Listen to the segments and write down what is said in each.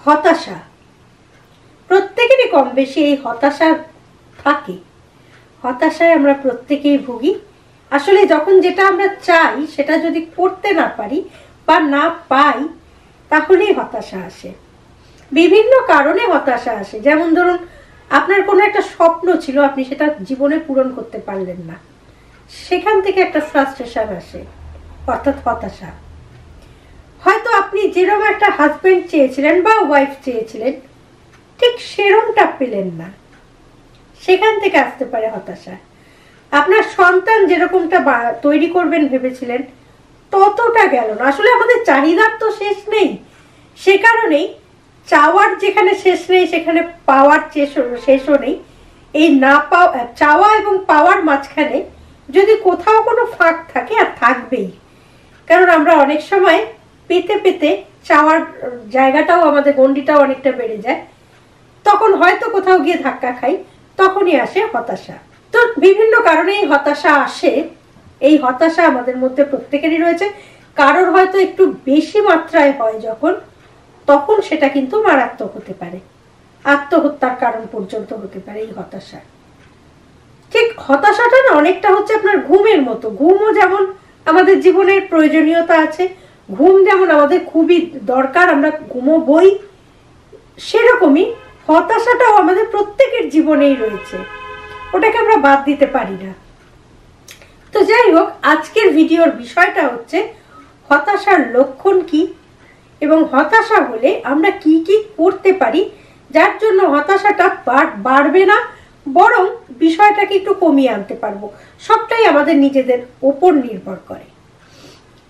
হতাশা, প্রত্যেকেরই কম বেশি এই হতাশা থাকে। হতাশায় আমরা প্রত্যেকেই ভুগি। আসলে যখন যেটা আমরা চাই সেটা যদি করতে না পারি বা না পাই, তাহলেই হতাশা আসে। বিভিন্ন কারণে হতাশা আসে। যেমন ধরুন, আপনার কোনো একটা স্বপ্ন ছিল, আপনি সেটা জীবনে পূরণ করতে পারলেন না, সেখান থেকে একটা ফ্রাস্ট্রেশন আসে, অর্থাৎ হতাশা। হয়তো আপনি যেরকম একটা হাজবেন্ড চেয়েছিলেন বা ওয়াইফ চেয়েছিলেন, ঠিক সেরকমটা পেলেন না, সেখান থেকে আসতে পারে হতাশা। আপনার সন্তান যেরকমটা তৈরি করবেন ভেবেছিলেন, ততটা গেল না। আসলে আমাদের চাহিদার তো শেষ নেই, সে কারণেই চাওয়ার যেখানে শেষ নেই সেখানে পাওয়ার শেষও নেই। এই না পাওয়া, চাওয়া এবং পাওয়ার মাঝখানে যদি কোথাও কোনো ফাঁক থাকে, আর থাকবেই, কারণ আমরা অনেক সময় পেতে পেতে চাওয়ার জায়গাটাও, আমাদের গণ্ডিটাও অনেকটা বেড়ে যায়, তখন হয়তো কোথাও গিয়ে ধাক্কা খাই, তখনই আসে হতাশা। তো বিভিন্ন কারণে এই হতাশা আসে। এই হতাশা আমাদের মধ্যে প্রত্যেকেরই রয়েছে। কারোর হয়তো একটু বেশি মাত্রায় হয় যখন, তখন সেটা কিন্তু মারাত্মক হতে পারে, আত্মহত্যার কারণ পর্যন্ত হতে পারে এই হতাশা। ঠিক হতাশাটা না অনেকটা হচ্ছে আপনার ঘুমের মতো। ঘুমও যেমন আমাদের জীবনের প্রয়োজনীয়তা আছে, ঘুম যেমন আমাদের খুবই দরকার, আমরা ঘুমোবই, সেরকমই হতাশাটাও আমাদের প্রত্যেকের জীবনেই রয়েছে, ওটাকে আমরা বাদ দিতে পারি না। তো যাই হোক, আজকের ভিডিওর বিষয়টা হচ্ছে হতাশার লক্ষণ কি এবং হতাশা হলে আমরা কি কি করতে পারি যার জন্য হতাশাটা বাড়বে না, বরং বিষয়টাকে একটু কমিয়ে আনতে পারবো। সবটাই আমাদের নিজেদের ওপর নির্ভর করে।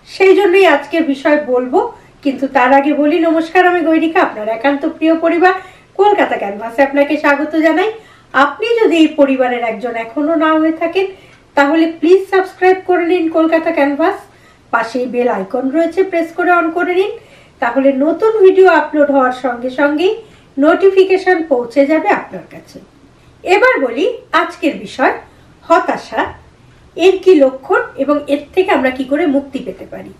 সেই জন্যই আজকের বিষয় বলবো। কিন্তু তার আগে বলি, নমস্কার, আমি গৈরিকা, আপনার একান্ত প্রিয় পরিবার কলকাতা ক্যানভাসে আপনাকে স্বাগত জানাই। আপনি যদি এই পরিবারের একজন এখনো না হয়ে থাকেন, তাহলে প্লিজ সাবস্ক্রাইব করে নিন কলকাতা ক্যানভাস। পাশেই বেল আইকন রয়েছে, প্রেস করে অন করে নিন, তাহলে নতুন ভিডিও আপলোড হওয়ার সঙ্গে সঙ্গেই নোটিফিকেশন পৌঁছে যাবে আপনার কাছে। এবার বলি আজকের বিষয়, হতাশা, এর কি লক্ষণ এবং এর থেকে আমরা কি করে মুক্তি পেতে পারি।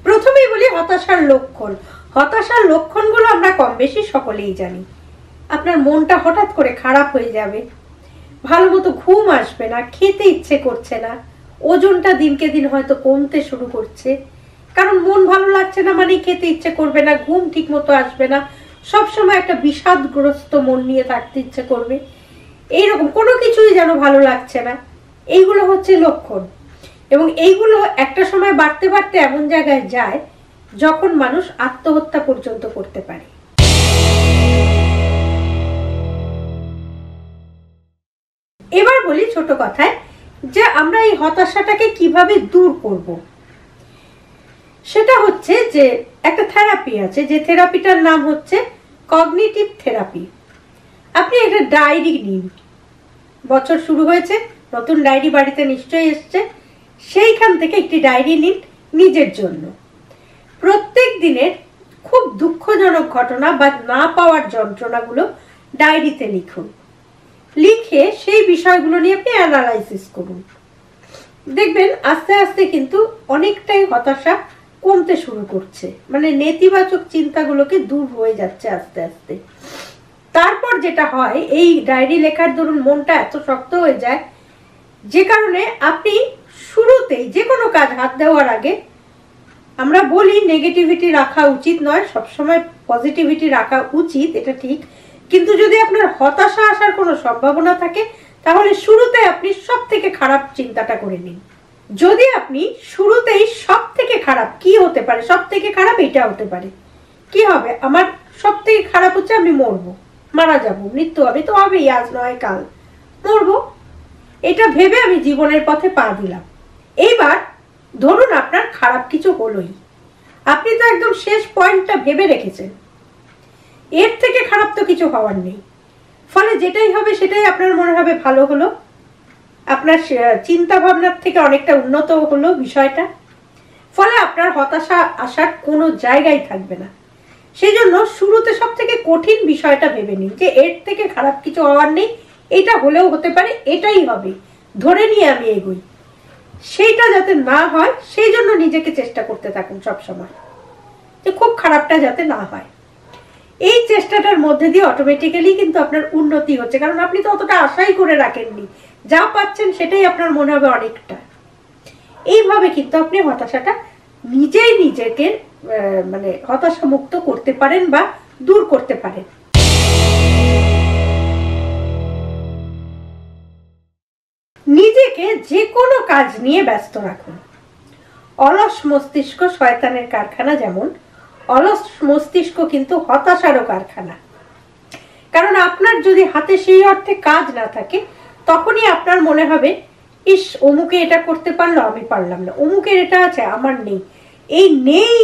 প্রথমেই বলি হতাশার লক্ষণ। হতাশার লক্ষণগুলো আমরা কম বেশি সকলেই জানি। আপনার মনটা হঠাৎ করে খারাপ হয়ে যাবে, ভালো মতো ঘুম আসবে না, খেতে ইচ্ছে করছে না, ওজনটা দিনকে দিন হয়তো কমতে শুরু করছে, কারণ মন ভালো লাগছে না মানে খেতে ইচ্ছে করবে না, ঘুম ঠিক মতো আসবে না, সবসময় একটা বিষাদগ্রস্ত মন নিয়ে থাকতে ইচ্ছে করবে, এইরকম কোনো কিছুই যেন ভালো লাগছে না। এইগুলো হচ্ছে লক্ষণ। এবং এইগুলো একটা সময় বাড়তে বাড়তে এমন জায়গায় যায় যখন মানুষ আত্মহত্যা পর্যন্ত করতে পারে। এবার বলি ছোট কথায় যে আমরা এই হতাশাটাকে কিভাবে দূর করব। সেটা হচ্ছে যে একটা থেরাপি আছে, যে থেরাপিটার নাম হচ্ছে কগনিটিভ থেরাপি। আপনি একটা ডায়েরি নিন, বছর শুরু হয়েছে, নতুন ডায়েরি বাড়িতে নিশ্চয়ই এসছে, সেইখান থেকে একটি ডায়েরি নিন নিজের জন্য। প্রত্যেক দিনের খুব দুঃখজনক ঘটনা বা না পাওয়ার যন্ত্রণাগুলো ডায়েরিতে লিখুন। লিখে সেই বিষয়গুলো নিয়ে আপনি অ্যানালাইসিস করুন। দেখবেন আস্তে আস্তে কিন্তু অনেকটাই হতাশা কমতে শুরু করছে, মানে নেতিবাচক চিন্তাগুলোকে দূর হয়ে যাচ্ছে আস্তে আস্তে। তারপর যেটা হয়, এই ডায়েরি লেখার দরুন মনটা এত শক্ত হয়ে যায় যে কারণে আপনি শুরুতেই যে কোনো কাজ হাত দেওয়ার আগে, আমরা বলি নেগেটিভিটি রাখা উচিত নয়, সবসময় পজিটিভিটি রাখা উচিত, এটা ঠিক, কিন্তু যদি আপনার হতাশা আসার কোনো সম্ভাবনা থাকে তাহলে শুরুতে আপনি সব থেকে খারাপ চিন্তাটা করে নিন। যদি আপনি শুরুতেই সব থেকে খারাপ কি হতে পারে, সব থেকে খারাপ এটা হতে পারে, কি হবে, আমার সব থেকে খারাপ হচ্ছে আমি মরবো, মারা যাবো, মৃত্যু হবে, তো হবেই, আজ নয় কাল মরবো, এটা ভেবে আমি জীবনের পথে পা দিলাম। এইবার ধরুন আপনার খারাপ কিছু হলোই, আপনি তো একদম শেষ পয়েন্টটা ভেবে রেখেছেন, এর থেকে খারাপ তো কিছু হওয়ার নেই, ফলে যেটাই হবে সেটাই আপনার মনে হবে ভালো হলো, আপনার চিন্তা ভাবনার থেকে অনেকটা উন্নত হলো বিষয়টা, ফলে আপনার হতাশা আসার কোনো জায়গায় থাকবে না। সেই জন্য শুরুতে সব থেকে কঠিন বিষয়টা ভেবে নিন যে এর থেকে খারাপ কিছু হওয়ার নেই, এটা হলেও হতে পারে, এটাই হবে, ধরে নিয়ে আমি এগোই। সেইটা যাতে না হয় সেই জন্য নিজেকে চেষ্টা করতে থাকুন সবসময়, যে খুব খারাপটা যাতে না হয়। এই চেষ্টাটার মধ্যে দিয়ে অটোমেটিক্যালি কিন্তু আপনার উন্নতি হচ্ছে, কারণ আপনি তো অতটা আশাই করে রাখেননি, যা পাচ্ছেন সেটাই আপনার মনে হবে অনেকটা। এইভাবে কিন্তু আপনি হতাশাটা নিজেই নিজেকে মানে হতাশা মুক্ত করতে পারেন বা দূর করতে পারেন। নিজেকে যে কোনো কাজ নিয়ে ব্যস্ত রাখুন। অলস মস্তিষ্ক শয়তানের কারখানা, যেমন অলস মস্তিষ্ক কিন্তু হতাশারও কারখানা। কারণ আপনার যদি হাতে সেই অর্থে কাজ না থাকে, তখনই আপনার মনে হবে ইস অমুকে এটা করতে পারলো, আমি পারলাম না, অমুকের এটা আছে আমার নেই। এই নেই,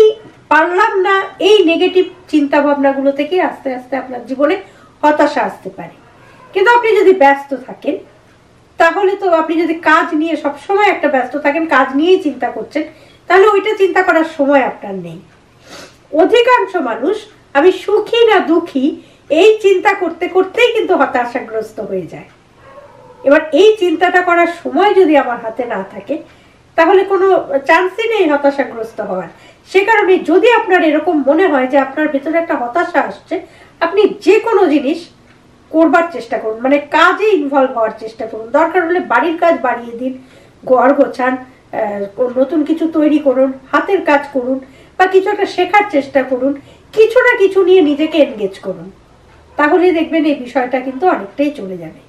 পারলাম না, এই নেগেটিভ চিন্তা ভাবনাগুলো থেকে আস্তে আস্তে আপনার জীবনে হতাশা আসতে পারে। কিন্তু আপনি যদি ব্যস্ত থাকেন, তাহলে তো আপনি যদি কাজ নিয়ে সবসময় একটা ব্যস্ত থাকেন, কাজ নিয়েই চিন্তা করছেন, তাহলে ওইটা চিন্তা করার সময় আপনার নেই। অধিকাংশ মানুষ আমি সুখী না দুঃখী এই চিন্তা করতে করতেই কিন্তু হতাশাগ্রস্ত হয়ে যায়। এবার এই চিন্তাটা করার সময় যদি আমার হাতে না থাকে, তাহলে কোনো চান্সই নেই হতাশাগ্রস্ত হওয়ার। সে কারণে যদি আপনার এরকম মনে হয় যে আপনার ভেতরে একটা হতাশা আসছে, আপনি যে কোনো জিনিস করবার চেষ্টা করুন, মানে কাজে ইনভলভ হওয়ার চেষ্টা করুন। দরকার হলে বাড়ির কাজ বাড়িয়ে দিন, ঘর গোছান, নতুন কিছু তৈরি করুন, হাতের কাজ করুন, বা কিছু একটা শেখার চেষ্টা করুন, কিছু না কিছু নিয়ে নিজেকে এনগেজ করুন। তাহলে দেখবেন এই বিষয়টা কিন্তু অনেকটাই চলে যাবে।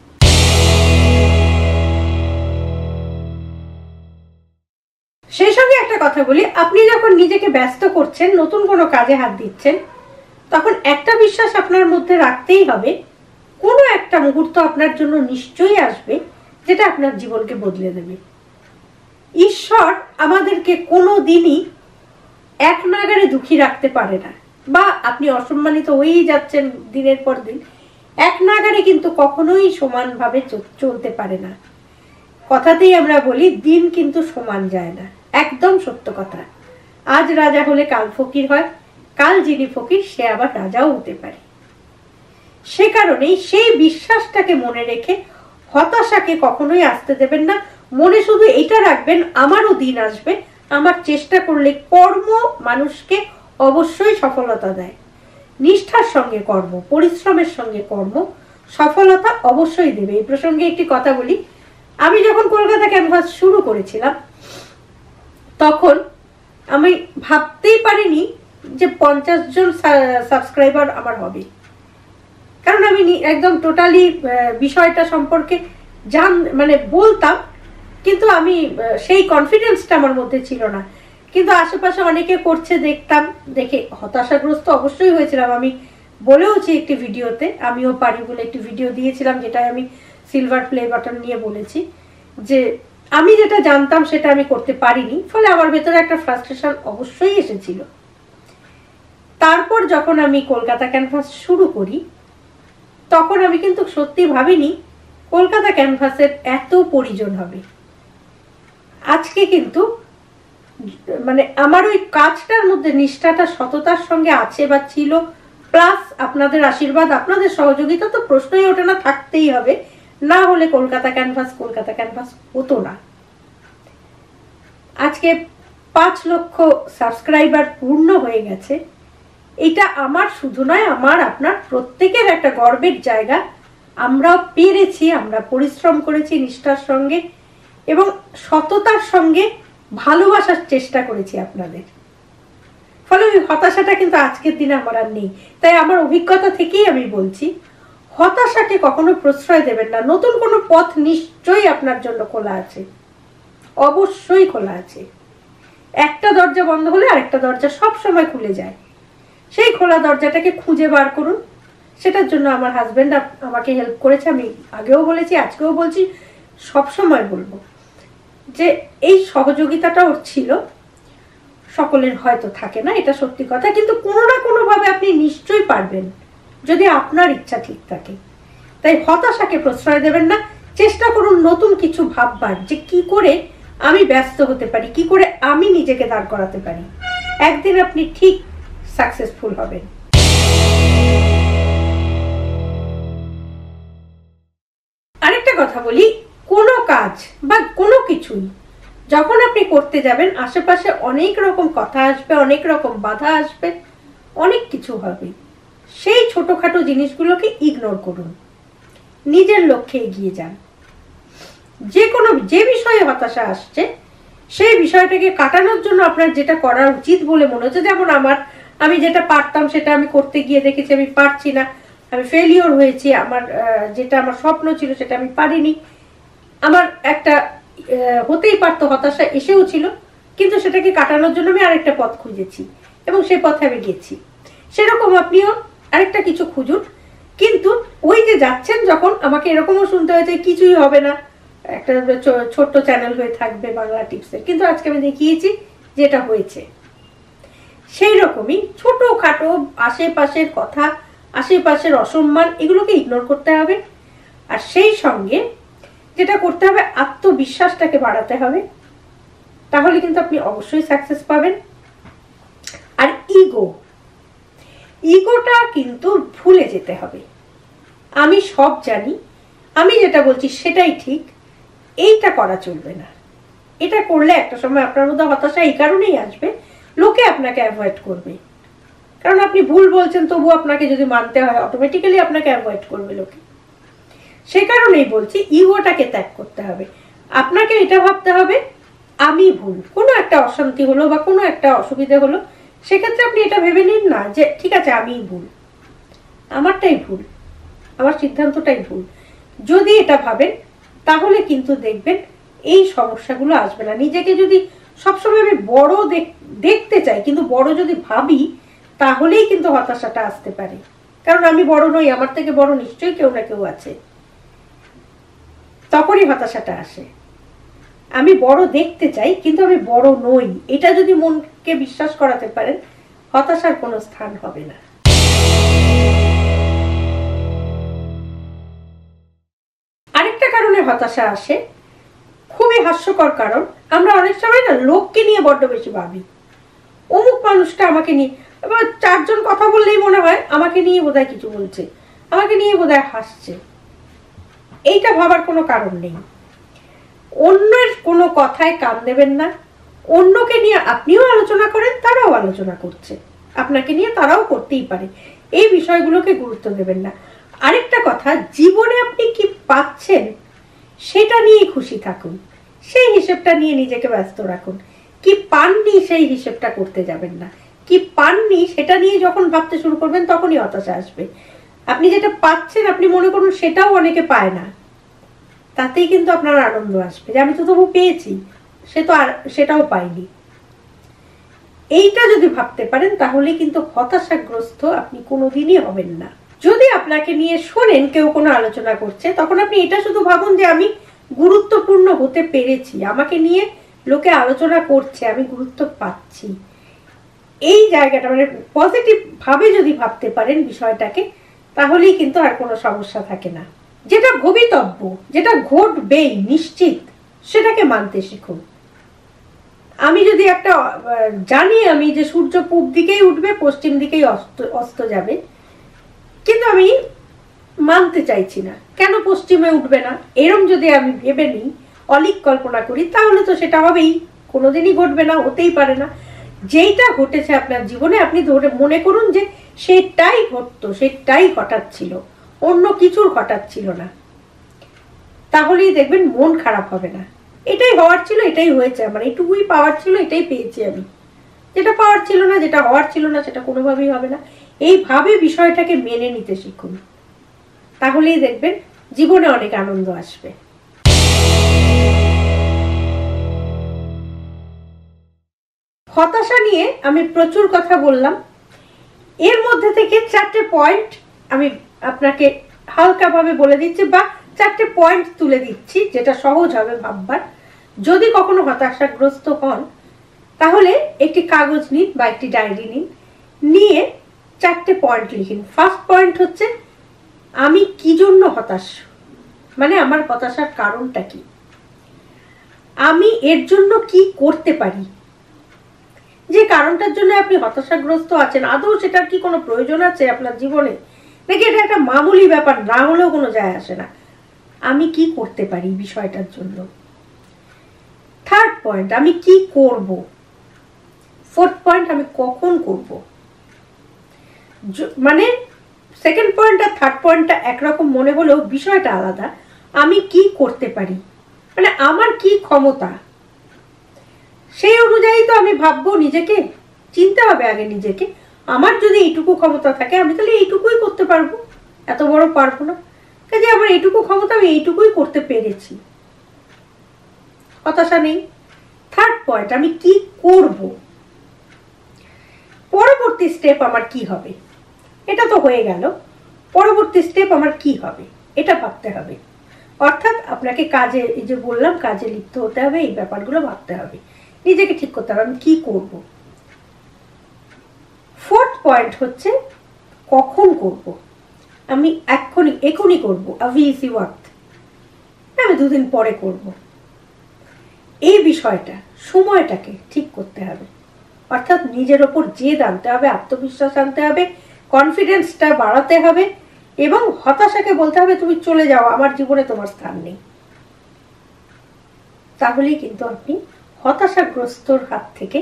সেই সঙ্গে একটা কথা বলি, আপনি যখন নিজেকে ব্যস্ত করছেন, নতুন কোনো কাজে হাত দিচ্ছেন, তখন একটা বিশ্বাস আপনার মধ্যে রাখতেই হবে, কোনো একটা মুহূর্ত আপনার জন্য নিশ্চয়ই আসবে যেটা আপনার জীবনকে বদলে দেবে। ঈশ্বর আমাদেরকে কোনো দিনই এক নাগারে দুঃখী রাখতে পারে না, বা আপনি অসম্মানিত হয়েই যাচ্ছেন দিনের পর দিন, এক নাগারে কিন্তু কখনোই সমানভাবে চলতে পারে না। কথাতেই আমরা বলি দিন কিন্তু সমান যায় না, একদম সত্য কথা। আজ রাজা হলে কাল ফকির হয়, কাল যিনি ফকির সে আবার রাজাও হতে পারে। সে কারণেই সেই বিশ্বাসটাকে মনে রেখে হতাশাকে কখনোই আসতে দেবেন না। মনে শুধু এটা রাখবেন, আমারও দিন আসবে, আমার চেষ্টা করলে কর্ম মানুষকে অবশ্যই সফলতা দেয়। নিষ্ঠার সঙ্গে কর্ম, পরিশ্রমের সঙ্গে কর্ম সফলতা অবশ্যই দেবে। এই প্রসঙ্গে একটি কথা বলি, আমি যখন কলকাতা ক্যানভাস শুরু করেছিলাম, তখন আমি ভাবতেই পারিনি যে 50 জন সাবস্ক্রাইবার আমার হবে। কারণ আমি একদম টোটালি বিষয়টা সম্পর্কে মানে বলতাম, কিন্তু আমি সেই কনফিডেন্সটা আমার মধ্যে ছিল না। কিন্তু আশেপাশে অনেকে করছে দেখতাম, দেখে হতাশাগ্রস্ত অবশ্যই হয়েছিলাম। আমি বলেওছি একটি ভিডিওতে, আমিও পারি বলে একটি ভিডিও দিয়েছিলাম, যেটাই আমি সিলভার প্লে বাটন নিয়ে বলেছি যে আমি যেটা জানতাম সেটা আমি করতে পারিনি, ফলে আমার ভেতরে একটা ফ্রাস্ট্রেশন অবশ্যই এসেছিল। তারপর যখন আমি কলকাতা ক্যানভাস শুরু করি, তখন আমি কিন্তু সত্যি ভাবিনি কলকাতা ক্যানভাসের এত পরিজন হবে। আজকে কিন্তু মানে আমার ওই কাজটার মধ্যে নিষ্ঠাটা সততার সঙ্গে আছে বা ছিল, প্লাস আপনাদের আশীর্বাদ, আপনাদের সহযোগিতা তো প্রশ্নই ওঠে না, থাকতেই হবে, না হলে কলকাতা ক্যানভাস হতো না। আজকে 5 লক্ষ সাবস্ক্রাইবার পূর্ণ হয়ে গেছে। এটা আমার শুধু নয়, আমার আপনার প্রত্যেকের একটা গর্বের জায়গা। আমরা পেরেছি, আমরা পরিশ্রম করেছি নিষ্ঠার সঙ্গে এবং সততার সঙ্গে ভালোবাসার চেষ্টা করেছি আপনাদের। ফলে ওই হতাশাটা কিন্তু আজকের দিনে আমার আর নেই। তাই আমার অভিজ্ঞতা থেকেই আমি বলছি, হতাশাকে কখনো প্রশ্রয় দেবেন না। নতুন কোনো পথ নিশ্চয়ই আপনার জন্য খোলা আছে, অবশ্যই খোলা আছে। একটা দরজা বন্ধ হলে আরেকটা দরজা সব সময় খুলে যায়। সেই খোলা দরজাটাকে খুঁজে বার করুন। সেটার জন্য আমার হাজবেন্ড আমাকে হেল্প করেছে। আমি আগেও বলেছি, আজকেও বলছি, সব সময় বলবো যে এই সহযোগিতাটা ওর ছিল। সকলের হয়তো থাকে না, এটা সত্যি কথা, কিন্তু কোনো না কোনো ভাবে আপনি নিশ্চয়ই পারবেন যদি আপনার ইচ্ছা ঠিক থাকে। তাই হতাশাকে প্রশ্রয় দেবেন না, চেষ্টা করুন নতুন কিছু ভাববার, যে কি করে আমি ব্যস্ত হতে পারি, কি করে আমি নিজেকে দাঁড় করাতে পারি। একদিন আপনি ঠিক সাকসেসফুল হবেন। আরেকটা কথা বলি, কোনো কাজ বা কোনো কিছুই যখন আপনি করতে যাবেন আশেপাশে অনেক রকম কথা আসবে, অনেক রকম বাধা আসবে, অনেক কিছু হবে। সেই ছোটখাটো জিনিসগুলোকে ইগনোর করুন, নিজের লক্ষ্যে এগিয়ে যান। যে বিষয়ে হতাশা আসছে সেই বিষয়টাকে কাটানোর জন্য আপনার যেটা করা উচিত বলে মনে হচ্ছে, যেমন আমি যেটা পারতাম সেটা আমি করতে গিয়ে দেখেছি আমি পারছি না, আমি ফেলিওর হয়েছি, যেটা আমার স্বপ্ন ছিল সেটা আমি পারিনি, আমার একটা হতেই পারতো হতাশা এসেও ছিল, কিন্তু সেটাকে কাটানোর জন্য আমি আরেকটা পথ খুঁজেছি এবং সেই পথে আমি গেছি। সেরকম আপনিও আরেকটা কিছু খুঁজুন, কিন্তু ওই যে যাচ্ছেন যখন, আমাকে এরকমও শুনতে হয়েছে কিছুই হবে না, একটা ছোট্ট চ্যানেল হয়ে থাকবে বাংলা টিপসের, কিন্তু আজকে আমি দেখিয়েছি যেটা হয়েছে। সেই রকমই ছোটখাটো আশেপাশের কথা, আশেপাশের অসম্মান, এগুলোকে ইগনোর করতে হবে। আর সেই সঙ্গে যেটা করতে হবে, আত্মবিশ্বাসটাকে বাড়াতে হবে, তাহলে কিন্তু আপনি অবশ্যই সাকসেস পাবেন। আর ইগোটা কিন্তু ভুলে যেতে হবে। আমি সব জানি, আমি যেটা বলছি সেটাই ঠিক, এইটা করা চলবে না। এটা করলে একটা সময় আপনার মধ্যে হতাশা এই কারণেই আসবে, লোকে আপনাকে অ্যাভয়েড করবে, কারণ আপনি ভুল বলছেন তবু আপনাকে যদি মানতে হয় অটোমেটিক্যালি আপনাকে অ্যাভয়েড করবে লোকে। সে কারণেই বলছি ইগোটাকে ত্যাগ করতে হবে। আপনাকে এটা ভাবতে হবে আমি ভুল, কোনো একটা অশান্তি হলো বা কোনো একটা অসুবিধা হলো, সেক্ষেত্রে আপনি এটা ভেবে নিন না যে ঠিক আছে আমিই ভুল, আমারটাই ভুল, আমার সিদ্ধান্তটাই ভুল। যদি এটা ভাবেন তাহলে কিন্তু দেখবেন এই সমস্যাগুলো আসবে না। নিজেকে যদি সবসময় আমি বড় দেখতে চাই কিন্তু বড় যদি ভাবি, তাহলেই কিন্তু হতাশাটা আসতে পারে, কারণ আমি বড় নই, আমার থেকে বড় নিশ্চয়ই কেউ না কেউ আছে, তখনই হতাশাটা আসে। আমি বড় দেখতে চাই কিন্তু আমি বড় নই, এটা যদি মনকে বিশ্বাস করাতে পারেন, হতাশার কোনো স্থান হবে না। আরেকটা কারণে হতাশা আসে, খুবই হাস্যকর কারণ, আমরা অনেক সময় না লোককে নিয়ে বড্ড বেশি ভাবি। অমুক মানুষটা আমাকে নিয়ে, এবার চারজন কথা বললেই মনে হয় আমাকে নিয়ে বোধহয় কিছু বলছে, আমাকে নিয়ে বোধহয় হাসছে। এইটা ভাবার কোনো কারণ নেই। অন্যের কোনো কথায় কান দেবেন না। অন্যকে নিয়ে আপনিও আলোচনা করেন, তারাও আলোচনা করছে, আপনাকে নিয়ে তারাও করতেই পারে, এই বিষয়গুলোকে গুরুত্ব দেবেন না। আরেকটা কথা, জীবনে আপনি কি পাচ্ছেন সেটা নিয়েই খুশি থাকুন, সেই হিসেবটা নিয়ে নিজেকে ব্যস্ত রাখুন। কি পাননি সেই হিসেবটা করতে যাবেন না। কি পাননি সেটা নিয়ে যখন ভাবতে শুরু করবেন তখনই হতাশা আসবে। আপনি যেটা পাচ্ছেন আপনি মনে করুন সেটাও অনেকে পায় না, তাতেই কিন্তু আপনার আনন্দ আসবে যে আমি তো তবু পেয়েছি, সে তো আর সেটাও পায়নি। এইটা যদি ভাবতে পারেন তাহলে কিন্তু হতাশাগ্রস্ত আপনি কোনোদিনই হবেন না। যদি আপনাকে নিয়ে শোনেন কেউ কোনো আলোচনা করছে, তখন আপনি এটা শুধু ভাবুন যে আমি গুরুত্বপূর্ণ হতে পেরেছি, আমাকে নিয়ে লোকে আলোচনা করছে, আমি গুরুত্ব পাচ্ছি। এই জায়গাটা মানে পজিটিভ ভাবে যদি ভাবতে পারেন বিষয়টাকে, তাহলেই কিন্তু আর কোনো সমস্যা থাকে না। যেটা ভবিতব্য, যেটা ঘটবেই নিশ্চিত, সেটাকে মানতে শিখুন। আমি যদি একটা জানি আমি যে সূর্য পূব দিকেই উঠবে, পশ্চিম দিকেই অস্ত যাবে, কিন্তু আমি মানতে চাইছি না, কেন পশ্চিমে উঠবে না, এরম যদি আমি ভেবে নিই, অলিক কল্পনা করি, তাহলে তো সেটা হবেই, কোনোদিনই ঘটবে না, হতেই পারে না। যেইটা ঘটেছে আপনার জীবনে আপনি ধরে মনে করুন যে সেটাই ঘটতো, সেটাই ঘটাচ্ছিল, অন্য কিছুর ঘটাচ্ছিল না, তাহলেই দেখবেন মন খারাপ হবে না। এটাই হওয়ার ছিল, এটাই হয়েছে, আমার এইটুকুই পাওয়ার ছিল, এটাই পেয়েছি আমি, যেটা পাওয়ার ছিল না, যেটা হওয়ার ছিল না, সেটা কোনোভাবেই হবে না। এইভাবে বিষয়টাকে মেনে নিতে শিখুন, তাহলেই দেখবেন জীবনে অনেক আনন্দ আসবে। হতাশা নিয়ে আমি প্রচুর কথা বললাম, এর মধ্যে থেকে 4টে পয়েন্ট আমি আপনাকে হালকাভাবে বলে দিচ্ছি, বা 4টে পয়েন্ট তুলে দিচ্ছি যেটা সহজ হবে ভাববার। যদি কখনো হতাশাগ্রস্ত হন তাহলে একটি কাগজ নিন বা একটি ডায়েরি নিন, নিয়ে 4টে পয়েন্ট লিখুন। ফার্স্ট পয়েন্ট হচ্ছে আমি কি জন্য হতাশ, মানে আমার হতাশার কারণটা কি, আমি এর জন্য কি করতে পারি, যে কারণটার জন্য আপনি হতাশাগ্রস্ত আছেন আদৌ সেটার কি কোনো প্রয়োজন আছে আপনার জীবনে, নাকি এটা একটা মামুলি ব্যাপার, না হলেও কোনো যায় আসে না, আমি কি করতে পারি বিষয়টার জন্য। থার্ড পয়েন্ট, আমি কি করব। ফোর্থ পয়েন্ট, আমি কখন করব। মানে সেকেন্ড পয়েন্ট আর থার্ড পয়েন্টটা একরকম মনে হলেও বিষয়টা আলাদা। আমি কি করতে পারি, মানে আমার কি ক্ষমতা, সেই অনুযায়ী তো আমি ভাববো। নিজেকে চিনতে হবে আগে নিজেকে। আমার যদি এইটুকু ক্ষমতা থাকে আমি তাহলে এইটুকুই করতে পারবো, এত বড় পারবো না। কাজে আমার এইটুকু ক্ষমতা, আমি এইটুকুই করতে পেরেছি, হতাশা নেই। থার্ড পয়েন্ট, আমি কি করব, পরবর্তী স্টেপ আমার কি হবে। এটা তো হয়ে গেল, পরবর্তী স্টেপ আমার কি হবে এটা ভাবতে হবে। অর্থাৎ আপনাকে কাজে, এই যে বললাম কাজে লিপ্ত হতে হবে, এই ব্যাপারগুলো ভাবতে হবে, নিজেকে ঠিক করতে হবে আমি কি করব। ফোর্থ পয়েন্ট হচ্ছে কখন করব। আমি এখনই করব, অবভিয়াসলি ওয়াক্ত, আমি দুদিন পরে করব। এই বিষয়টা, সময়টাকে ঠিক করতে হবে। অর্থাৎ নিজের ওপর জেদ আনতে হবে, আত্মবিশ্বাস আনতে হবে, কনফিডেন্সটা বাড়াতে হবে এবং হতাশাকে বলতে হবে তুমি চলে যাও, আমার জীবনে তোমার স্থান নেই। তাহলেই কিন্তু আপনি হতাশাগ্রস্তর হাত থেকে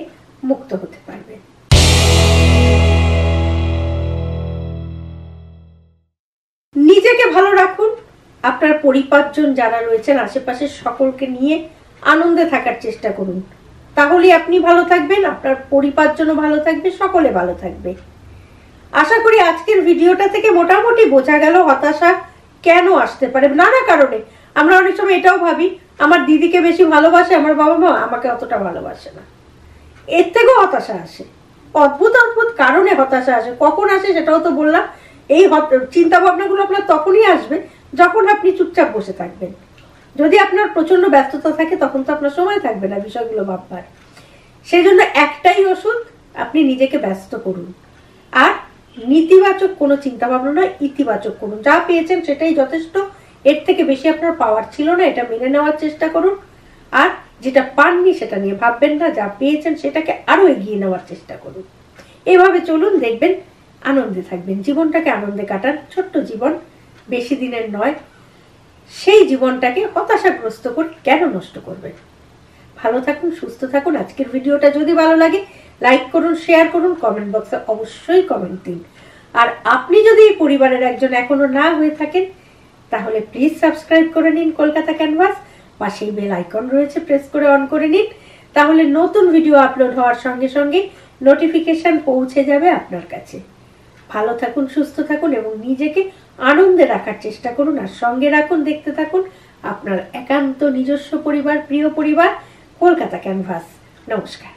মুক্ত হতে পারবেন। নিজেকে ভালো রাখুন, আপনার পরিবারজন যারা রয়েছেন আশেপাশের সকলকে নিয়ে আনন্দে থাকার চেষ্টা করুন। তাহলে আপনি ভালো থাকবেন, আপনার পরিবারজনও ভালো থাকবে, সকলে ভালো থাকবে। আশা করি আজকের ভিডিওটা থেকে মোটামুটি বোঝা গেল হতাশা কেন আসতে পারে। নানা কারণে আমরা অনেক সময় এটাও ভাবি আমার দিদিকে বেশি ভালোবাসে, আমার বাবা মা আমাকে অতটা ভালোবাসে না, এর থেকেও হতাশা আসে। অদ্ভুত অদ্ভুত কারণে হতাশা আসে, কখন আসে সেটাও তো বললাম। এই চিন্তা ভাবনাগুলো আপনার তখনই আসবে যখন আপনি চুপচাপ বসে থাকবেন। যদি আপনার প্রচন্ড ব্যস্ততা থাকে তখন তো আপনার সময় থাকবে না বিষয়গুলো ভাববার। সেই জন্য একটাই ওষুধ, আপনি নিজেকে ব্যস্ত করুন। আর নেতিবাচক কোনো চিন্তা ভাবনা নয়, ইতিবাচক করুন। যা পেয়েছেন সেটাই যথেষ্ট, এর থেকে বেশি আপনার পাওয়ার ছিল না, এটা মেনে নেওয়ার চেষ্টা করুন। আর যেটা পাননি সেটা নিয়ে ভাববেন না, যা পেয়েছেন সেটাকে আরো এগিয়ে নেওয়ার চেষ্টা করুন। এভাবে চলুন, দেখবেন আনন্দে থাকবেন। জীবনটাকে আনন্দে কাটান, ছোট্ট জীবন, বেশি দিনের নয়। সেই জীবনটাকে হতাশাগ্রস্ত করে কেন নষ্ট করবেন। ভালো থাকুন, সুস্থ থাকুন। আজকের ভিডিওটা যদি ভালো লাগে লাইক করুন, শেয়ার করুন, কমেন্ট বক্সে অবশ্যই কমেন্ট দিন। আর আপনি যদি এই পরিবারের একজন এখনো না হয়ে থাকেন তাহলে প্লিজ সাবস্ক্রাইব করে নিন কলকাতা ক্যানভাস। পাশেই বেল আইকন রয়েছে, প্রেস করে অন করে নিন। তাহলে নতুন ভিডিও আপলোড হওয়ার সঙ্গে সঙ্গে নোটিফিকেশন পৌঁছে যাবে আপনার কাছে। ভালো থাকুন, সুস্থ থাকুন এবং নিজেকে আনন্দে রাখার চেষ্টা করুন। আর সঙ্গে রাখুন, দেখতে থাকুন আপনার একান্ত নিজস্ব পরিবার, প্রিয় পরিবার কলকাতা ক্যানভাস। নমস্কার।